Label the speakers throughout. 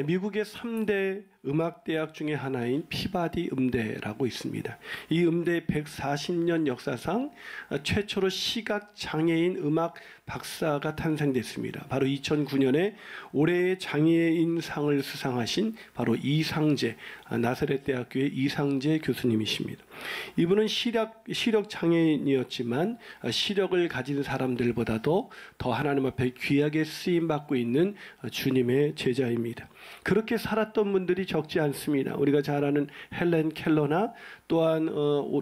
Speaker 1: 미국의 3대 음악대학 중에 하나인 피바디 음대라고 있습니다. 이 음대 140년 역사상 최초로 시각장애인 음악 박사가 탄생됐습니다. 바로 2009년에 올해의 장애인상을 수상하신 바로 이상재, 나사렛대학교의 이상재 교수님이십니다. 이분은 시력장애인이었지만 시력을 가진 사람들보다도 더 하나님 앞에 귀하게 쓰임받고 있는 주님의 제자입니다. 그렇게 살았던 분들이 적지 않습니다. 우리가 잘 아는 헬렌 켈러나 또한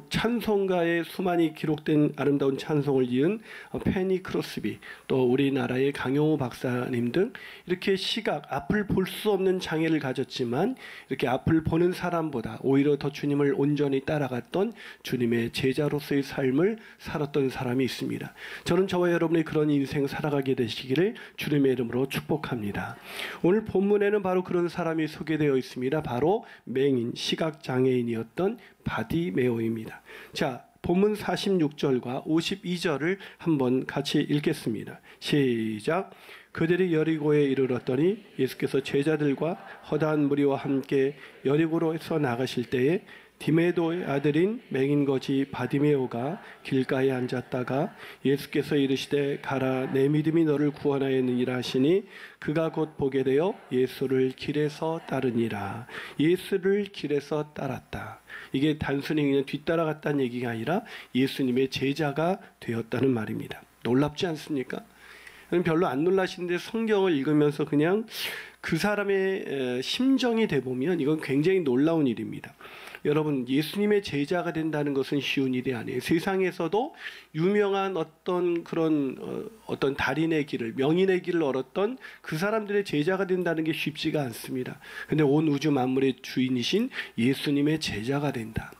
Speaker 1: 찬송가에 수많이 기록된 아름다운 찬송을 지은 페니 크로스비, 또 우리나라의 강용호 박사님 등 이렇게 시각, 앞을 볼 수 없는 장애를 가졌지만 이렇게 앞을 보는 사람보다 오히려 더 주님을 온전히 따라갔던 주님의 제자로서의 삶을 살았던 사람이 있습니다. 저는 저와 여러분이 그런 인생 살아가게 되시기를 주님의 이름으로 축복합니다. 오늘 본문에는 바로 그런 사람이 소개되어 있습니다. 바로 맹인, 시각장애인이었던 바디메오입니다. 자, 본문 46절과 52절을 한번 같이 읽겠습니다. 시작. 그들이 여리고에 이르렀더니 예수께서 제자들과 허다한 무리와 함께 여리고로에서 나가실 때에 디메도의 아들인 맹인거지 바디메오가 길가에 앉았다가 예수께서 이르시되 가라, 내 믿음이 너를 구원하였느니라 하시니 그가 곧 보게 되어 예수를 길에서 따르니라. 예수를 길에서 따랐다. 이게 단순히 그냥 뒤따라갔다는 얘기가 아니라 예수님의 제자가 되었다는 말입니다. 놀랍지 않습니까? 별로 안 놀라시는데 성경을 읽으면서 그냥 그 사람의 심정이 돼보면 이건 굉장히 놀라운 일입니다. 여러분, 예수님의 제자가 된다는 것은 쉬운 일이 아니에요. 세상에서도 유명한 어떤 그런 어떤 달인의 길을, 명인의 길을 얼었던 그 사람들의 제자가 된다는 게 쉽지가 않습니다. 근데 온 우주 만물의 주인이신 예수님의 제자가 된다.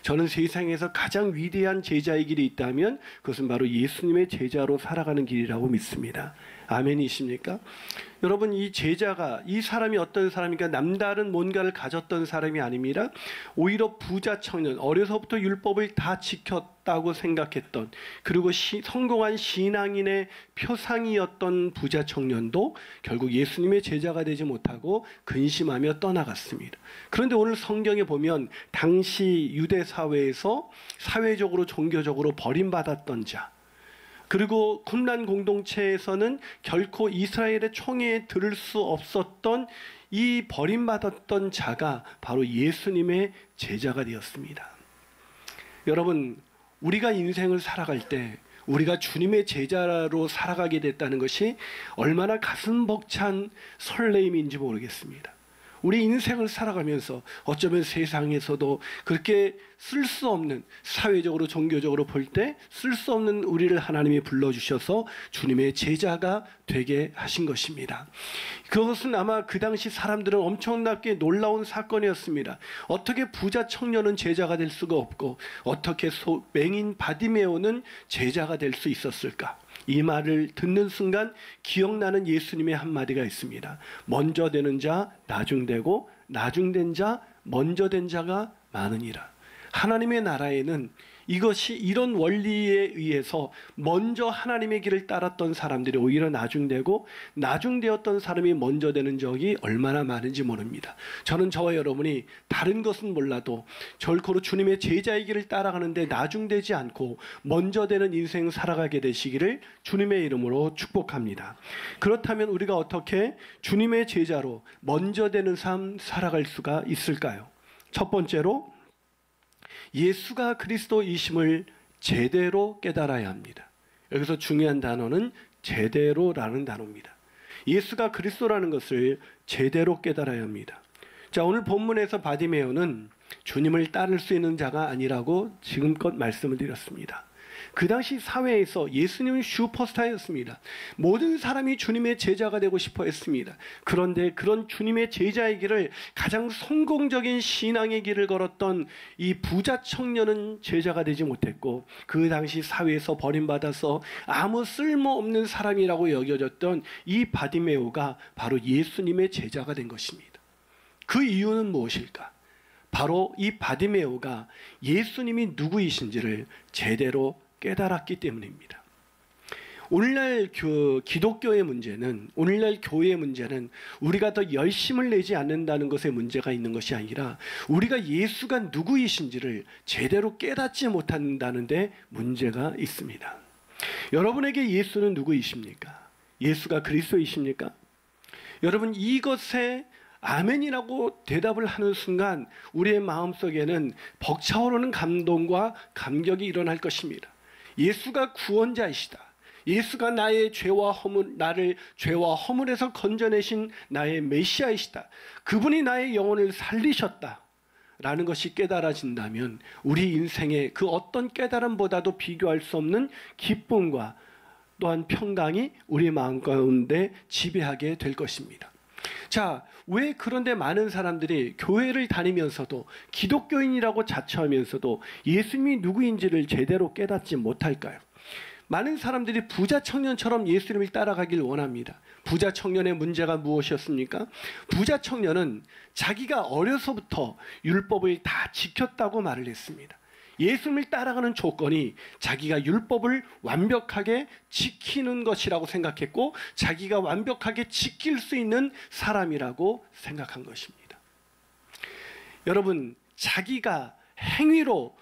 Speaker 1: 저는 세상에서 가장 위대한 제자의 길이 있다면 그것은 바로 예수님의 제자로 살아가는 길이라고 믿습니다. 아멘이십니까? 여러분, 이 제자가, 이 사람이 어떤 사람이니까 남다른 뭔가를 가졌던 사람이 아닙니다. 오히려 부자 청년, 어려서부터 율법을 다 지켰다고 생각했던, 그리고 성공한 신앙인의 표상이었던 부자 청년도 결국 예수님의 제자가 되지 못하고 근심하며 떠나갔습니다. 그런데 오늘 성경에 보면 당시 유대 사회에서 사회적으로 종교적으로 버림받았던 자, 그리고 쿰란 공동체에서는 결코 이스라엘의 총애에 들을 수 없었던 이 버림받았던 자가 바로 예수님의 제자가 되었습니다. 여러분, 우리가 인생을 살아갈 때 우리가 주님의 제자로 살아가게 됐다는 것이 얼마나 가슴 벅찬 설레임인지 모르겠습니다. 우리 인생을 살아가면서 어쩌면 세상에서도 그렇게 쓸 수 없는, 사회적으로 종교적으로 볼 때 쓸 수 없는 우리를 하나님이 불러주셔서 주님의 제자가 되게 하신 것입니다. 그것은 아마 그 당시 사람들은 엄청나게 놀라운 사건이었습니다. 어떻게 부자 청년은 제자가 될 수가 없고 어떻게 맹인 바디메오는 제자가 될 수 있었을까? 이 말을 듣는 순간 기억나는 예수님의 한마디가 있습니다. 먼저 되는 자 나중되고 나중된 자 먼저 된 자가 많으니라. 하나님의 나라에는 이것이 이런 원리에 의해서 먼저 하나님의 길을 따랐던 사람들이 오히려 나중되고 나중되었던 사람이 먼저 되는 적이 얼마나 많은지 모릅니다. 저는 저와 여러분이 다른 것은 몰라도 결코 주님의 제자의 길을 따라가는데 나중되지 않고 먼저 되는 인생 살아가게 되시기를 주님의 이름으로 축복합니다. 그렇다면 우리가 어떻게 주님의 제자로 먼저 되는 삶 살아갈 수가 있을까요? 첫 번째로 예수가 그리스도이심을 제대로 깨달아야 합니다. 여기서 중요한 단어는 제대로라는 단어입니다. 예수가 그리스도라는 것을 제대로 깨달아야 합니다. 자, 오늘 본문에서 바디메오는 주님을 따를 수 있는 자가 아니라고 지금껏 말씀을 드렸습니다. 그 당시 사회에서 예수님은 슈퍼스타였습니다. 모든 사람이 주님의 제자가 되고 싶어 했습니다. 그런데 그런 주님의 제자의 길을, 가장 성공적인 신앙의 길을 걸었던 이 부자 청년은 제자가 되지 못했고, 그 당시 사회에서 버림받아서 아무 쓸모없는 사람이라고 여겨졌던 이 바디메오가 바로 예수님의 제자가 된 것입니다. 그 이유는 무엇일까? 바로 이 바디메오가 예수님이 누구이신지를 제대로 깨달았기 때문입니다. 오늘날 기독교의 문제는, 오늘날 교회의 문제는 우리가 더 열심을 내지 않는다는 것에 문제가 있는 것이 아니라 우리가 예수가 누구이신지를 제대로 깨닫지 못한다는 데 문제가 있습니다. 여러분에게 예수는 누구이십니까? 예수가 그리스도이십니까? 여러분, 이것에 아멘이라고 대답을 하는 순간 우리의 마음속에는 벅차오르는 감동과 감격이 일어날 것입니다. 예수가 구원자이시다. 예수가 나의 나를 죄와 허물에서 건져내신 나의 메시아이시다. 그분이 나의 영혼을 살리셨다 라는 것이 깨달아진다면 우리 인생의 그 어떤 깨달음보다도 비교할 수 없는 기쁨과 또한 평강이 우리 마음 가운데 지배하게 될 것입니다. 자, 왜 그런데 많은 사람들이 교회를 다니면서도 기독교인이라고 자처하면서도 예수님이 누구인지를 제대로 깨닫지 못할까요? 많은 사람들이 부자 청년처럼 예수님을 따라가길 원합니다. 부자 청년의 문제가 무엇이었습니까? 부자 청년은 자기가 어려서부터 율법을 다 지켰다고 말을 했습니다. 예수님을 따라가는 조건이 자기가 율법을 완벽하게 지키는 것이라고 생각했고 자기가 완벽하게 지킬 수 있는 사람이라고 생각한 것입니다. 여러분, 자기가 행위로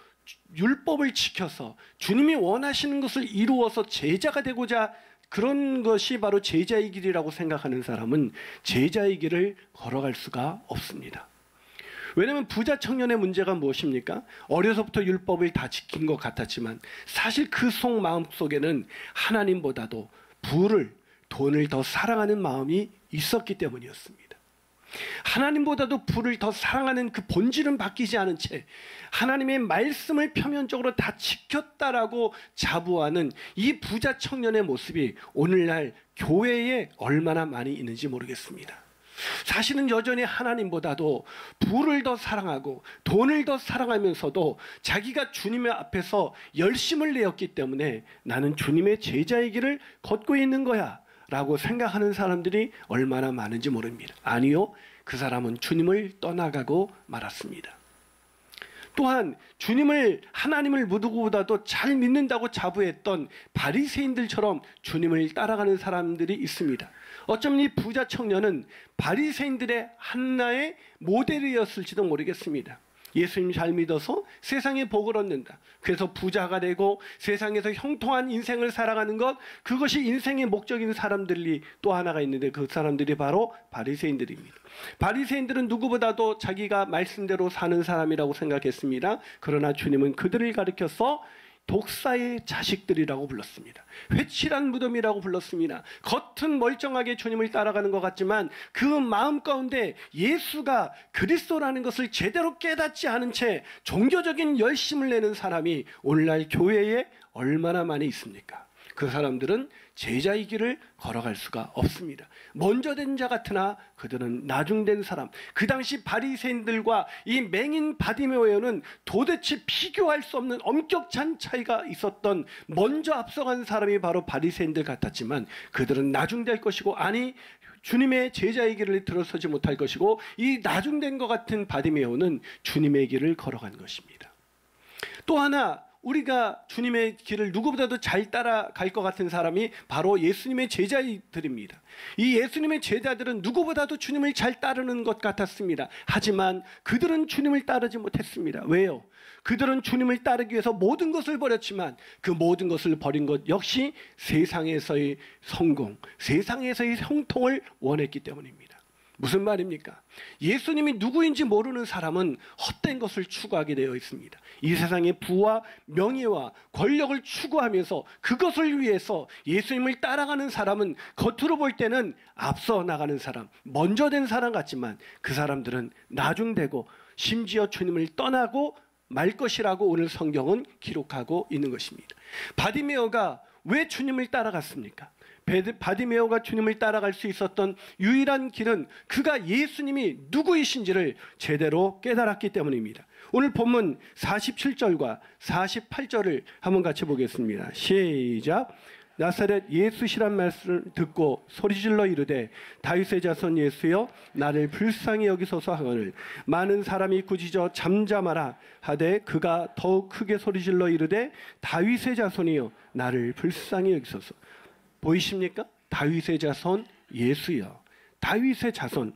Speaker 1: 율법을 지켜서 주님이 원하시는 것을 이루어서 제자가 되고자 그런 것이 바로 제자의 길이라고 생각하는 사람은 제자의 길을 걸어갈 수가 없습니다. 왜냐하면 부자 청년의 문제가 무엇입니까? 어려서부터 율법을 다 지킨 것 같았지만 사실 그 속 마음속에는 하나님보다도 돈을 더 사랑하는 마음이 있었기 때문이었습니다. 하나님보다도 부를 더 사랑하는 그 본질은 바뀌지 않은 채 하나님의 말씀을 표면적으로 다 지켰다라고 자부하는 이 부자 청년의 모습이 오늘날 교회에 얼마나 많이 있는지 모르겠습니다. 사실은 여전히 하나님보다도 부를 더 사랑하고 돈을 더 사랑하면서도 자기가 주님의 앞에서 열심을 내었기 때문에 나는 주님의 제자의 길을 걷고 있는 거야 라고 생각하는 사람들이 얼마나 많은지 모릅니다. 아니요, 그 사람은 주님을 떠나가고 말았습니다. 또한 하나님을 누구보다도 잘 믿는다고 자부했던 바리새인들처럼 주님을 따라가는 사람들이 있습니다. 어쩌면 이 부자 청년은 바리새인들의 하나의 모델이었을지도 모르겠습니다. 예수님 잘 믿어서 세상에 복을 얻는다. 그래서 부자가 되고 세상에서 형통한 인생을 살아가는 것, 그것이 인생의 목적인 사람들이 또 하나가 있는데 그 사람들이 바로 바리새인들입니다. 바리새인들은 누구보다도 자기가 말씀대로 사는 사람이라고 생각했습니다. 그러나 주님은 그들을 가리켜서 독사의 자식들이라고 불렀습니다. 회칠한 무덤이라고 불렀습니다. 겉은 멀쩡하게 주님을 따라가는 것 같지만 그 마음 가운데 예수가 그리스도라는 것을 제대로 깨닫지 않은 채 종교적인 열심을 내는 사람이 오늘날 교회에 얼마나 많이 있습니까? 그 사람들은 제자의 길을 걸어갈 수가 없습니다. 먼저 된 자 같으나 그들은 나중된 사람. 그 당시 바리새인들과 이 맹인 바디메오는 도대체 비교할 수 없는 엄격한 차이가 있었던 먼저 앞서간 사람이 바로 바리새인들 같았지만 그들은 나중될 것이고 아니 주님의 제자의 길을 들어서지 못할 것이고 이 나중된 것 같은 바디메오는 주님의 길을 걸어간 것입니다. 또 하나 우리가 주님의 길을 누구보다도 잘 따라갈 것 같은 사람이 바로 예수님의 제자들입니다. 이 예수님의 제자들은 누구보다도 주님을 잘 따르는 것 같았습니다. 하지만 그들은 주님을 따르지 못했습니다. 왜요? 그들은 주님을 따르기 위해서 모든 것을 버렸지만 그 모든 것을 버린 것 역시 세상에서의 성공, 세상에서의 형통을 원했기 때문입니다. 무슨 말입니까? 예수님이 누구인지 모르는 사람은 헛된 것을 추구하게 되어 있습니다. 이 세상의 부와 명예와 권력을 추구하면서 그것을 위해서 예수님을 따라가는 사람은 겉으로 볼 때는 앞서 나가는 사람, 먼저 된 사람 같지만 그 사람들은 나중되고 심지어 주님을 떠나고 말 것이라고 오늘 성경은 기록하고 있는 것입니다. 바디메오가 왜 주님을 따라갔습니까? 바디메오가 주님을 따라갈 수 있었던 유일한 길은 그가 예수님이 누구이신지를 제대로 깨달았기 때문입니다. 오늘 본문 47절과 48절을 한번 같이 보겠습니다. 시작. 나사렛 예수시란 말씀을 듣고 소리질러 이르되 다윗의 자손 예수여 나를 불쌍히 여기소서 하거늘 많은 사람이 꾸짖어 잠잠하라 하되 그가 더욱 크게 소리질러 이르되 다윗의 자손이여 나를 불쌍히 여기소서. 보이십니까? 다윗의 자손 예수요. 다윗의 자손.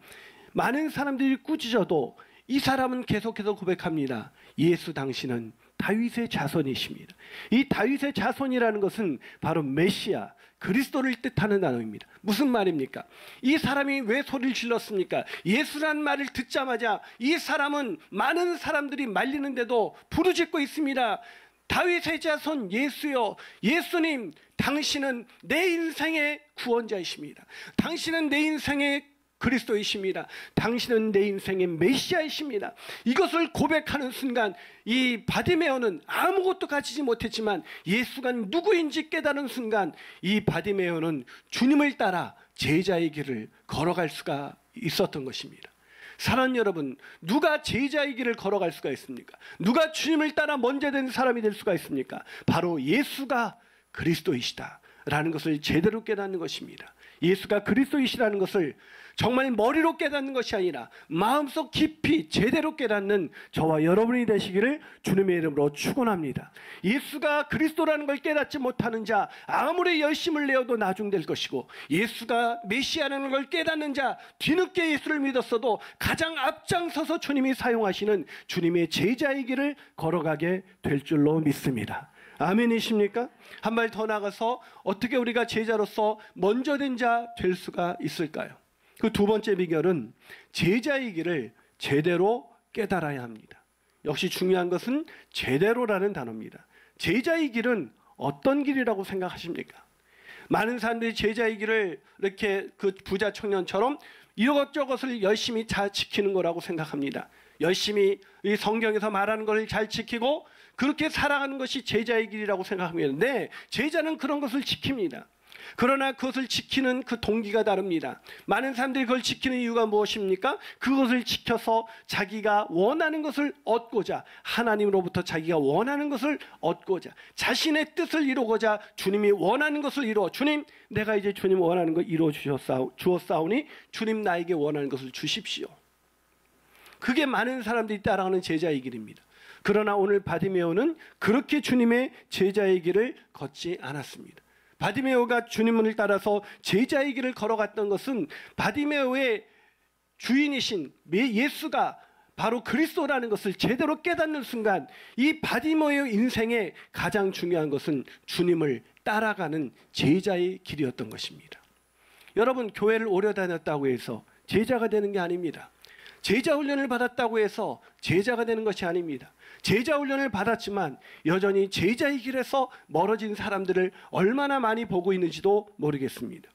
Speaker 1: 많은 사람들이 꾸짖어도 이 사람은 계속해서 고백합니다. 예수 당신은 다윗의 자손이십니다. 이 다윗의 자손이라는 것은 바로 메시아, 그리스도를 뜻하는 단어입니다. 무슨 말입니까? 이 사람이 왜 소리를 질렀습니까? 예수란 말을 듣자마자 이 사람은 많은 사람들이 말리는데도 부르짖고 있습니다. 다윗의 자손 예수여, 예수님 당신은 내 인생의 구원자이십니다. 당신은 내 인생의 그리스도이십니다. 당신은 내 인생의 메시아이십니다. 이것을 고백하는 순간 이 바디메오는 아무것도 가지지 못했지만 예수가 누구인지 깨달은 순간 이 바디메오는 주님을 따라 제자의 길을 걸어갈 수가 있었던 것입니다. 사랑하는 여러분, 누가 제자의 길을 걸어갈 수가 있습니까? 누가 주님을 따라 먼저 된 사람이 될 수가 있습니까? 바로 예수가 그리스도이시다 라는 것을 제대로 깨닫는 것입니다. 예수가 그리스도이시라는 것을 정말 머리로 깨닫는 것이 아니라 마음속 깊이 제대로 깨닫는 저와 여러분이 되시기를 주님의 이름으로 축원합니다. 예수가 그리스도라는 걸 깨닫지 못하는 자 아무리 열심을 내어도 나중될 것이고, 예수가 메시아라는 걸 깨닫는 자 뒤늦게 예수를 믿었어도 가장 앞장서서 주님이 사용하시는 주님의 제자의 길을 걸어가게 될 줄로 믿습니다. 아멘이십니까? 한 발 더 나가서 어떻게 우리가 제자로서 먼저 된 자 될 수가 있을까요? 그 두 번째 비결은 제자의 길을 제대로 깨달아야 합니다. 역시 중요한 것은 제대로라는 단어입니다. 제자의 길은 어떤 길이라고 생각하십니까? 많은 사람들이 제자의 길을 이렇게 그 부자 청년처럼 이것저것을 열심히 잘 지키는 거라고 생각합니다. 열심히 이 성경에서 말하는 것을 잘 지키고 그렇게 살아가는 것이 제자의 길이라고 생각합니다. 네, 제자는 그런 것을 지킵니다. 그러나 그것을 지키는 그 동기가 다릅니다. 많은 사람들이 그걸 지키는 이유가 무엇입니까? 그것을 지켜서 자기가 원하는 것을 얻고자, 하나님으로부터 자기가 원하는 것을 얻고자, 자신의 뜻을 이루고자 주님이 원하는 것을 이루어, 주님 내가 이제 주님 원하는 걸 이루어 주었사오니 주님 나에게 원하는 것을 주십시오. 그게 많은 사람들이 따라가는 제자의 길입니다. 그러나 오늘 바디메오는 그렇게 주님의 제자의 길을 걷지 않았습니다. 바디메오가 주님을 따라서 제자의 길을 걸어갔던 것은 바디메오의 주인이신 예수가 바로 그리스도라는 것을 제대로 깨닫는 순간 이 바디메오의 인생에 가장 중요한 것은 주님을 따라가는 제자의 길이었던 것입니다. 여러분, 교회를 오래 다녔다고 해서 제자가 되는 게 아닙니다. 제자 훈련을 받았다고 해서 제자가 되는 것이 아닙니다. 제자 훈련을 받았지만 여전히 제자의 길에서 멀어진 사람들을 얼마나 많이 보고 있는지도 모르겠습니다.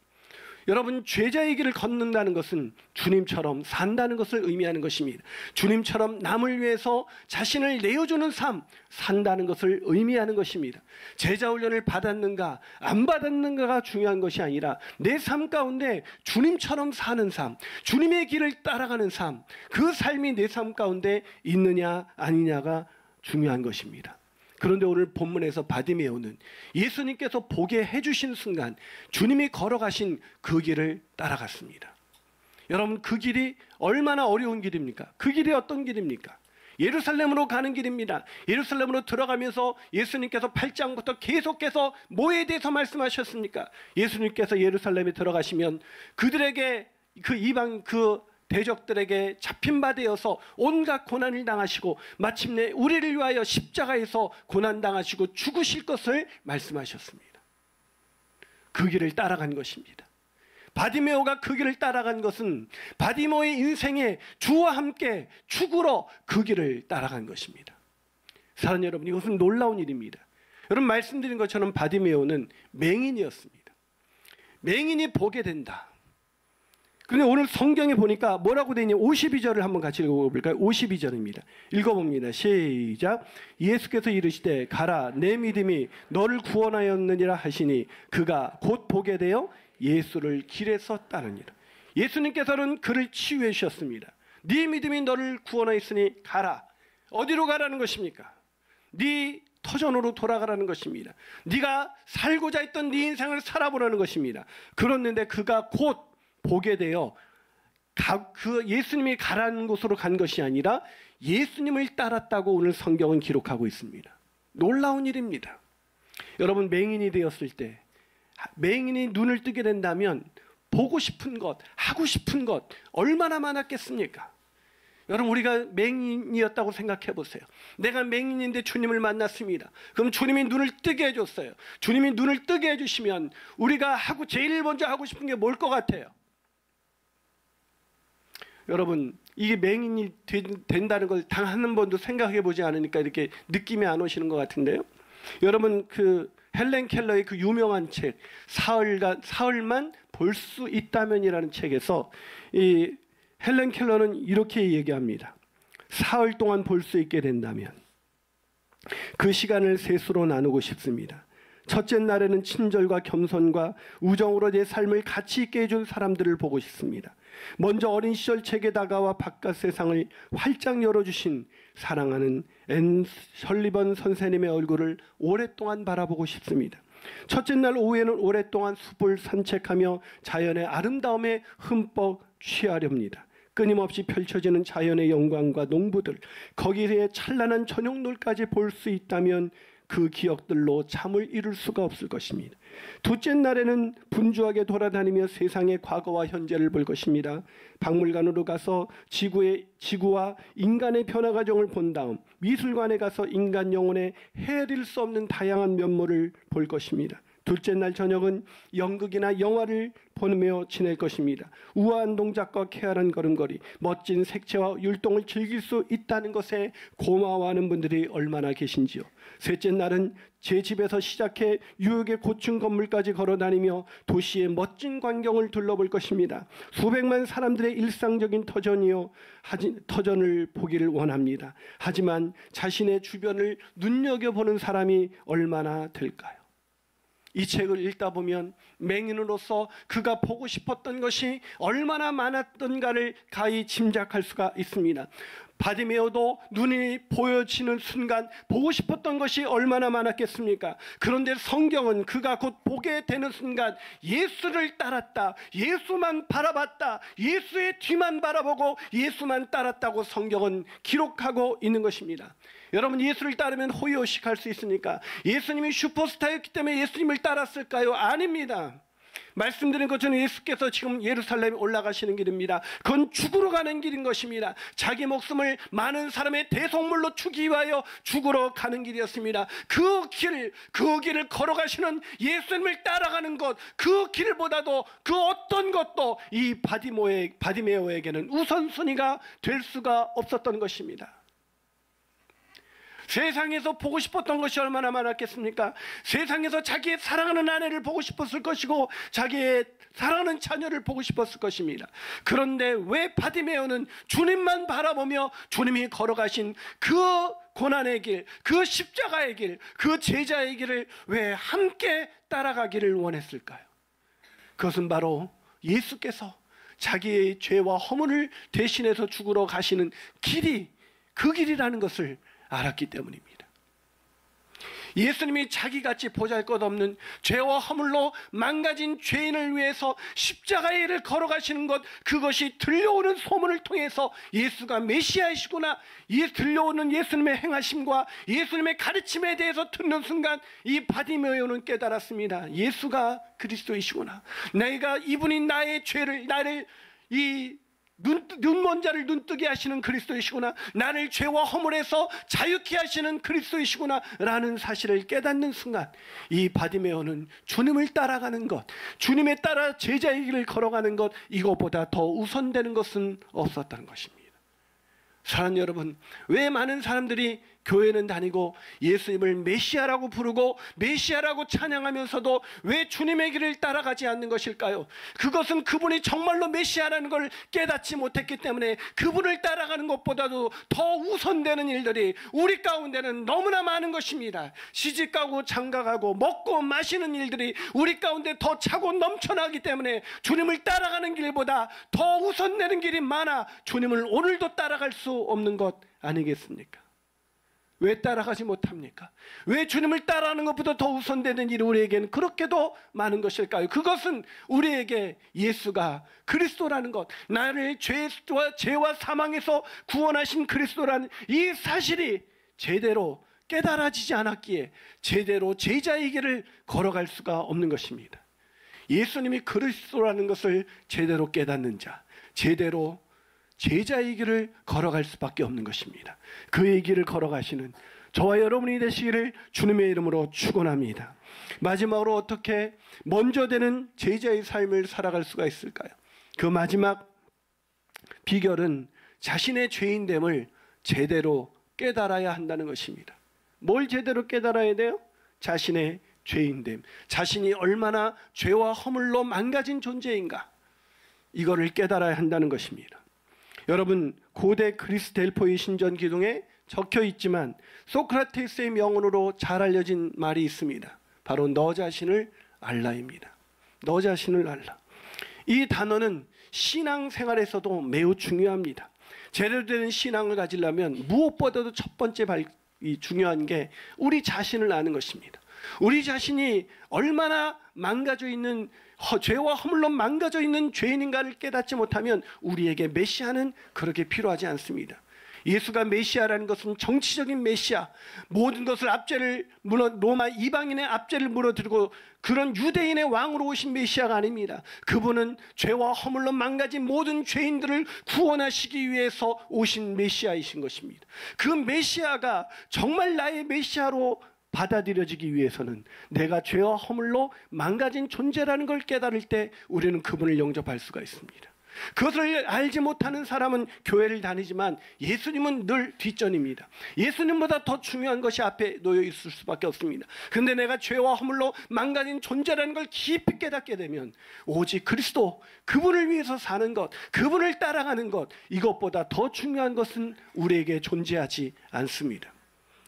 Speaker 1: 여러분, 제자의 길을 걷는다는 것은 주님처럼 산다는 것을 의미하는 것입니다. 주님처럼 남을 위해서 자신을 내어주는 삶 산다는 것을 의미하는 것입니다. 제자 훈련을 받았는가 안 받았는가가 중요한 것이 아니라 내 삶 가운데 주님처럼 사는 삶, 주님의 길을 따라가는 삶, 그 삶이 내 삶 가운데 있느냐 아니냐가 중요한 것입니다. 그런데 오늘 본문에서 바디메오는 예수님께서 보게 해주신 순간 주님이 걸어가신 그 길을 따라갔습니다. 여러분, 그 길이 얼마나 어려운 길입니까? 그 길이 어떤 길입니까? 예루살렘으로 가는 길입니다. 예루살렘으로 들어가면서 예수님께서 8장부터 계속해서 뭐에 대해서 말씀하셨습니까? 예수님께서 예루살렘에 들어가시면 그들에게 그 이방 대적들에게 잡힌 바 되어서 온갖 고난을 당하시고 마침내 우리를 위하여 십자가에서 고난당하시고 죽으실 것을 말씀하셨습니다. 그 길을 따라간 것입니다. 바디메오가 그 길을 따라간 것은 바디메오의 인생에 주와 함께 죽으러 그 길을 따라간 것입니다. 사랑하는 여러분, 이것은 놀라운 일입니다. 여러분, 말씀드린 것처럼 바디메오는 맹인이었습니다. 맹인이 보게 된다. 그런데 오늘 성경에 보니까 뭐라고 되어 있냐, 52절을 한번 같이 읽어볼까요? 52절입니다. 읽어봅니다. 시작. 예수께서 이르시되 가라, 내 믿음이 너를 구원하였느니라 하시니 그가 곧 보게 되어 예수를 길에서 따르니라. 예수님께서는 그를 치유해 주셨습니다. 네 믿음이 너를 구원하였으니 가라. 어디로 가라는 것입니까? 네 터전으로 돌아가라는 것입니다. 네가 살고자 했던 네 인생을 살아보라는 것입니다. 그랬는데 그가 곧 보게 되어 그 예수님이 가라는 곳으로 간 것이 아니라 예수님을 따랐다고 오늘 성경은 기록하고 있습니다. 놀라운 일입니다. 여러분, 맹인이 되었을 때 맹인이 눈을 뜨게 된다면 보고 싶은 것, 하고 싶은 것 얼마나 많았겠습니까? 여러분, 우리가 맹인이었다고 생각해 보세요. 내가 맹인인데 주님을 만났습니다. 그럼 주님이 눈을 뜨게 해줬어요. 주님이 눈을 뜨게 해주시면 우리가 제일 먼저 하고 싶은 게 뭘 것 같아요? 여러분, 이게 맹인이 된다는 걸 단 한 번도 생각해 보지 않으니까 이렇게 느낌이 안 오시는 것 같은데요. 여러분, 그 헬렌 켈러의 그 유명한 책 사흘만 볼 수 있다면이라는 책에서 이 헬렌 켈러는 이렇게 얘기합니다. 사흘 동안 볼 수 있게 된다면 그 시간을 셋으로 나누고 싶습니다. 첫째 날에는 친절과 겸손과 우정으로 내 삶을 가치 있게 해준 사람들을 보고 싶습니다. 먼저 어린 시절 책에 다가와 바깥 세상을 활짝 열어주신 사랑하는 앤 설리번 선생님의 얼굴을 오랫동안 바라보고 싶습니다. 첫째 날 오후에는 오랫동안 숲을 산책하며 자연의 아름다움에 흠뻑 취하렵니다. 끊임없이 펼쳐지는 자연의 영광과 농부들, 거기에 찬란한 저녁놀까지 볼 수 있다면 그 기억들로 잠을 이룰 수가 없을 것입니다. 둘째 날에는 분주하게 돌아다니며 세상의 과거와 현재를 볼 것입니다. 박물관으로 가서 지구와 인간의 변화 과정을 본 다음 미술관에 가서 인간 영혼의 헤아릴 수 없는 다양한 면모를 볼 것입니다. 둘째 날 저녁은 연극이나 영화를 보며 지낼 것입니다. 우아한 동작과 쾌활한 걸음걸이, 멋진 색채와 율동을 즐길 수 있다는 것에 고마워하는 분들이 얼마나 계신지요. 셋째 날은 제 집에서 시작해 뉴욕의 고층 건물까지 걸어다니며 도시의 멋진 광경을 둘러볼 것입니다. 수백만 사람들의 일상적인 터전을 보기를 원합니다. 하지만 자신의 주변을 눈여겨보는 사람이 얼마나 될까요? 이 책을 읽다 보면 맹인으로서 그가 보고 싶었던 것이 얼마나 많았던가를 가히 짐작할 수가 있습니다. 바디메오도 눈이 보여지는 순간 보고 싶었던 것이 얼마나 많았겠습니까? 그런데 성경은 그가 곧 보게 되는 순간 예수를 따랐다, 예수만 바라봤다, 예수의 뒤만 바라보고 예수만 따랐다고 성경은 기록하고 있는 것입니다. 여러분, 예수를 따르면 호의호식할 수 있습니까? 예수님이 슈퍼스타였기 때문에 예수님을 따랐을까요? 아닙니다. 말씀드린 것처럼 예수께서 지금 예루살렘에 올라가시는 길입니다. 그건 죽으러 가는 길인 것입니다. 자기 목숨을 많은 사람의 대속물로 주기 위하여 죽으러 가는 길이었습니다. 그 길을 걸어가시는 예수님을 따라가는 것, 그 길보다도 그 어떤 것도 이 바디메오에게는 우선순위가 될 수가 없었던 것입니다. 세상에서 보고 싶었던 것이 얼마나 많았겠습니까? 세상에서 자기의 사랑하는 아내를 보고 싶었을 것이고 자기의 사랑하는 자녀를 보고 싶었을 것입니다. 그런데 왜 바디메오는 주님만 바라보며 주님이 걸어가신 그 고난의 길, 그 십자가의 길, 그 제자의 길을 왜 함께 따라가기를 원했을까요? 그것은 바로 예수께서 자기의 죄와 허물을 대신해서 죽으러 가시는 길이 그 길이라는 것을 알았기 때문입니다. 예수님이 자기같이 보잘것없는 죄와 허물로 망가진 죄인을 위해서 십자가의 길을 걸어가시는 것, 그것이 들려오는 소문을 통해서 예수가 메시아이시구나, 들려오는 예수님의 행하심과 예수님의 가르침에 대해서 듣는 순간 이 바디메오는 깨달았습니다. 예수가 그리스도이시구나. 내가 이분이 나의 죄를, 나를 눈먼 자를 눈뜨게 하시는 그리스도이시구나, 나를 죄와 허물에서 자유케 하시는 그리스도이시구나 라는 사실을 깨닫는 순간 이 바디메오는 주님을 따라가는 것, 주님에 따라 제자의 길을 걸어가는 것, 이것보다 더 우선되는 것은 없었다는 것입니다. 사랑하는 여러분, 왜 많은 사람들이 교회는 다니고 예수님을 메시아라고 부르고 메시아라고 찬양하면서도 왜 주님의 길을 따라가지 않는 것일까요? 그것은 그분이 정말로 메시아라는 걸 깨닫지 못했기 때문에 그분을 따라가는 것보다도 더 우선되는 일들이 우리 가운데는 너무나 많은 것입니다. 시집가고 장가가고 먹고 마시는 일들이 우리 가운데 더 차고 넘쳐나기 때문에 주님을 따라가는 길보다 더 우선되는 길이 많아 주님을 오늘도 따라갈 수 없는 것 아니겠습니까? 왜 따라가지 못합니까? 왜 주님을 따라하는 것보다 더 우선되는 일이 우리에게는 그렇게도 많은 것일까요? 그것은 우리에게 예수가 그리스도라는 것, 나를 죄와 사망에서 구원하신 그리스도라는 이 사실이 제대로 깨달아지지 않았기에 제대로 제자의 길을 걸어갈 수가 없는 것입니다. 예수님이 그리스도라는 것을 제대로 깨닫는 자, 제대로 제자의 길을 걸어갈 수밖에 없는 것입니다. 그의 길을 걸어가시는 저와 여러분이 되시기를 주님의 이름으로 축원합니다. 마지막으로 어떻게 먼저 되는 제자의 삶을 살아갈 수가 있을까요? 그 마지막 비결은 자신의 죄인됨을 제대로 깨달아야 한다는 것입니다. 뭘 제대로 깨달아야 돼요? 자신의 죄인됨, 자신이 얼마나 죄와 허물로 망가진 존재인가, 이거를 깨달아야 한다는 것입니다. 여러분, 고대 그리스 델포의 신전 기둥에 적혀 있지만 소크라테스의 명언으로 잘 알려진 말이 있습니다. 바로 너 자신을 알라입니다. 너 자신을 알라. 이 단어는 신앙생활에서도 매우 중요합니다. 제대로 된 신앙을 가지려면 무엇보다도 첫 번째 중요한 게 우리 자신을 아는 것입니다. 우리 자신이 얼마나 망가져 있는, 죄와 허물로 망가져 있는 죄인인가를 깨닫지 못하면 우리에게 메시아는 그렇게 필요하지 않습니다. 예수가 메시아라는 것은 정치적인 메시아, 모든 것을 로마 이방인의 압제를 무너뜨리고 그런 유대인의 왕으로 오신 메시아가 아닙니다. 그분은 죄와 허물로 망가진 모든 죄인들을 구원하시기 위해서 오신 메시아이신 것입니다. 그 메시아가 정말 나의 메시아로 받아들여지기 위해서는 내가 죄와 허물로 망가진 존재라는 걸 깨달을 때 우리는 그분을 영접할 수가 있습니다. 그것을 알지 못하는 사람은 교회를 다니지만 예수님은 늘 뒷전입니다. 예수님보다 더 중요한 것이 앞에 놓여 있을 수밖에 없습니다. 그런데 내가 죄와 허물로 망가진 존재라는 걸 깊이 깨닫게 되면 오직 그리스도, 그분을 위해서 사는 것, 그분을 따라가는 것, 이것보다 더 중요한 것은 우리에게 존재하지 않습니다.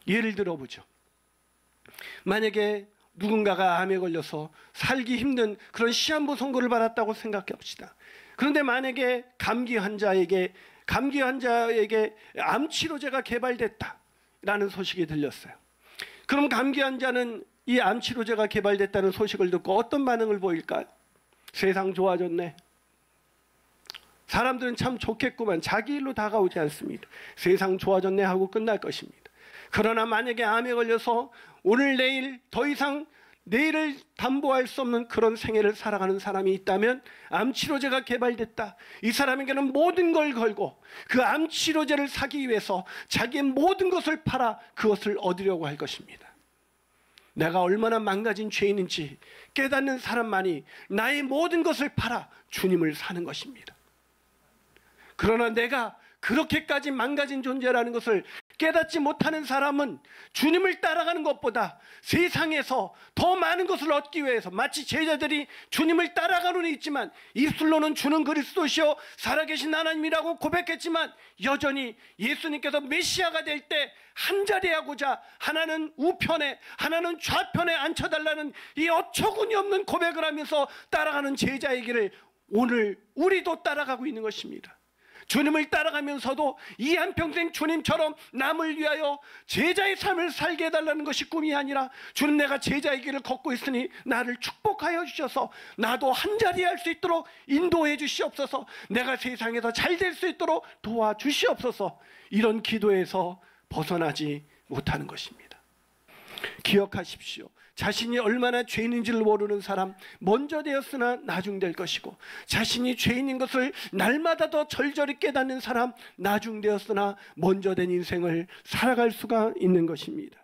Speaker 1: 예를 들어보죠. 만약에 누군가가 암에 걸려서 살기 힘든 그런 시한부 선고를 받았다고 생각해 봅시다. 그런데 만약에 감기 환자에게 암 치료제가 개발됐다라는 소식이 들렸어요. 그럼 감기 환자는 이 암 치료제가 개발됐다는 소식을 듣고 어떤 반응을 보일까요? 세상 좋아졌네. 사람들은 참 좋겠구만. 자기 일로 다가오지 않습니다. 세상 좋아졌네 하고 끝날 것입니다. 그러나 만약에 암에 걸려서 오늘 내일 더 이상 내일을 담보할 수 없는 그런 생애를 살아가는 사람이 있다면 암치료제가 개발됐다. 이 사람에게는 모든 걸 걸고 그 암치료제를 사기 위해서 자기의 모든 것을 팔아 그것을 얻으려고 할 것입니다. 내가 얼마나 망가진 죄인인지 깨닫는 사람만이 나의 모든 것을 팔아 주님을 사는 것입니다. 그러나 내가 그렇게까지 망가진 존재라는 것을 깨닫지 못하는 사람은 주님을 따라가는 것보다 세상에서 더 많은 것을 얻기 위해서, 마치 제자들이 주님을 따라가고는 있지만 입술로는 주는 그리스도시요 살아계신 하나님이라고 고백했지만 여전히 예수님께서 메시아가 될 때 한자리하고자 하나는 우편에 하나는 좌편에 앉혀달라는 이 어처구니 없는 고백을 하면서 따라가는 제자의 길을 오늘 우리도 따라가고 있는 것입니다. 주님을 따라가면서도 이 한평생 주님처럼 남을 위하여 제자의 삶을 살게 해달라는 것이 꿈이 아니라, 주님 내가 제자의 길을 걷고 있으니 나를 축복하여 주셔서 나도 한자리 할 수 있도록 인도해 주시옵소서, 내가 세상에서 잘 될 수 있도록 도와주시옵소서, 이런 기도에서 벗어나지 못하는 것입니다. 기억하십시오. 자신이 얼마나 죄인인지를 모르는 사람 먼저 되었으나 나중 될 것이고, 자신이 죄인인 것을 날마다 더 절절히 깨닫는 사람 나중 되었으나 먼저 된 인생을 살아갈 수가 있는 것입니다.